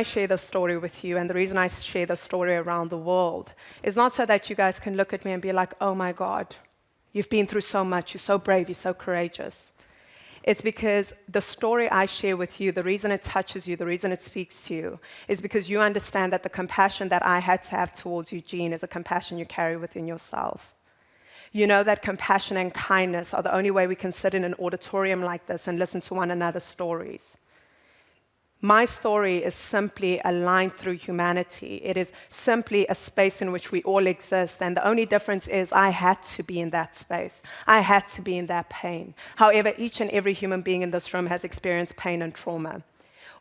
I share this story with you, and the reason I share this story around the world is not so that you guys can look at me and be like, oh my God, you've been through so much, you're so brave, you're so courageous. It's because the story I share with you, the reason it touches you, the reason it speaks to you, is because you understand that the compassion that I had to have towards Eugene is a compassion you carry within yourself. You know that compassion and kindness are the only way we can sit in an auditorium like this and listen to one another's stories. My story is simply a line through humanity. It is simply a space in which we all exist, and the only difference is I had to be in that space. I had to be in that pain. However, each and every human being in this room has experienced pain and trauma.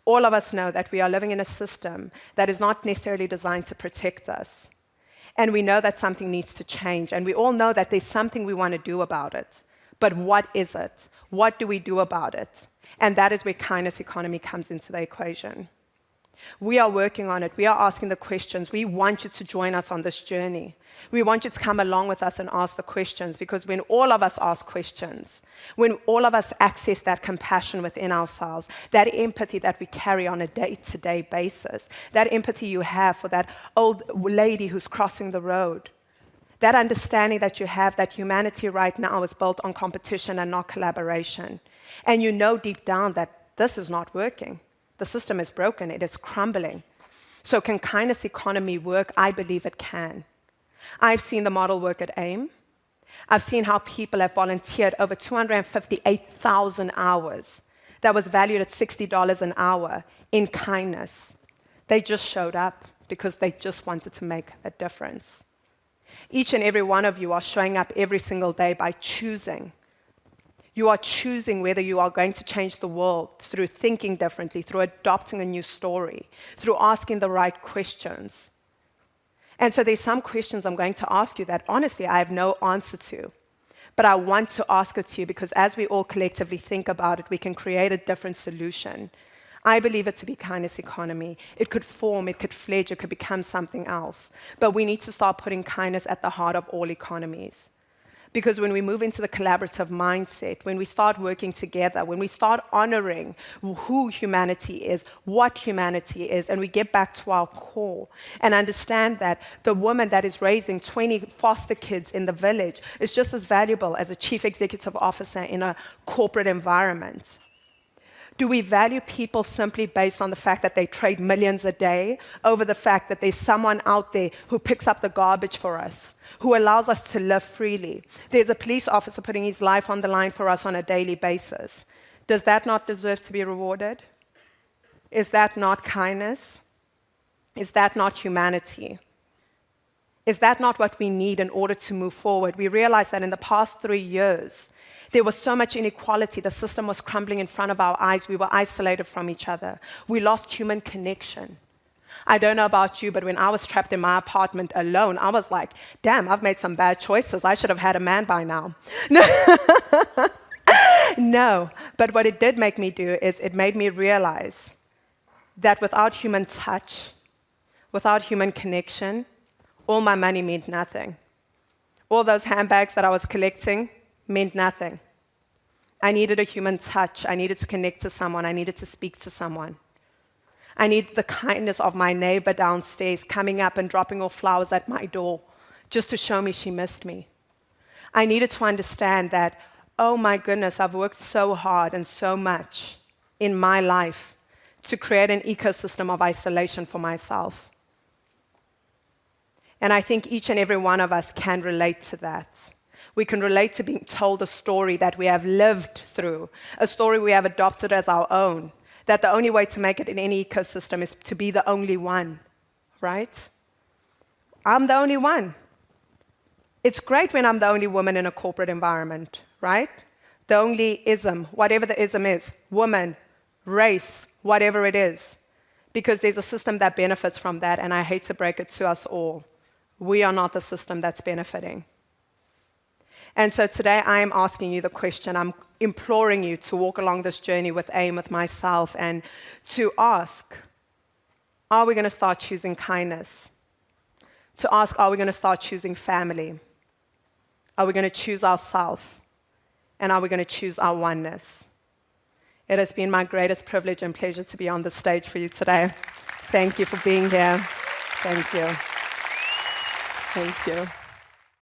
All of us know that we are living in a system that is not necessarily designed to protect us. And we know that something needs to change, and we all know that there's something we want to do about it. But what is it? What do we do about it? And that is where kindness economy comes into the equation. We are working on it. We are asking the questions. We want you to join us on this journey. We want you to come along with us and ask the questions, because when all of us ask questions, when all of us access that compassion within ourselves, that empathy that we carry on a day-to-day basis, that empathy you have for that old lady who's crossing the road, that understanding that you have that humanity right now is built on competition and not collaboration. And you know deep down that this is not working. The system is broken. It is crumbling. So can kindness economy work? I believe it can. I've seen the model work at AIM. I've seen how people have volunteered over 258,000 hours that was valued at $60 an hour in kindness. They just showed up because they just wanted to make a difference. Each and every one of you are showing up every single day by choosing. You are choosing whether you are going to change the world through thinking differently, through adopting a new story, through asking the right questions. And so there's some questions I'm going to ask you that honestly I have no answer to. But I want to ask it to you because as we all collectively think about it, we can create a different solution. I believe it to be kindness economy. It could form, it could fledge, it could become something else. But we need to start putting kindness at the heart of all economies. Because when we move into the collaborative mindset, when we start working together, when we start honoring who humanity is, what humanity is, and we get back to our core and understand that the woman that is raising 20 foster kids in the village is just as valuable as a chief executive officer in a corporate environment. Do we value people simply based on the fact that they trade millions a day over the fact that there's someone out there who picks up the garbage for us, who allows us to live freely? There's a police officer putting his life on the line for us on a daily basis. Does that not deserve to be rewarded? Is that not kindness? Is that not humanity? Is that not what we need in order to move forward? We realize that in the past 3 years, there was so much inequality. The system was crumbling in front of our eyes. We were isolated from each other. We lost human connection. I don't know about you, but when I was trapped in my apartment alone, I was like, damn, I've made some bad choices. I should have had a man by now. No, but what it did make me do is it made me realize that without human touch, without human connection, all my money meant nothing. All those handbags that I was collecting meant nothing. I needed a human touch. I needed to connect to someone. I needed to speak to someone. I needed the kindness of my neighbor downstairs coming up and dropping off flowers at my door just to show me she missed me. I needed to understand that, oh my goodness, I've worked so hard and so much in my life to create an ecosystem of isolation for myself. And I think each and every one of us can relate to that. We can relate to being told a story that we have lived through, a story we have adopted as our own, that the only way to make it in any ecosystem is to be the only one, right? I'm the only one. It's great when I'm the only woman in a corporate environment, right? The only ism, whatever the ism is, woman, race, whatever it is, because there's a system that benefits from that, and I hate to break it to us all. We are not the system that's benefiting. And so today I am asking you the question, I'm imploring you to walk along this journey with AIM, with myself, and to ask, are we going to start choosing kindness? To ask, are we going to start choosing family? Are we going to choose ourselves? And are we going to choose our oneness? It has been my greatest privilege and pleasure to be on the stage for you today. Thank you for being here. Thank you. Thank you.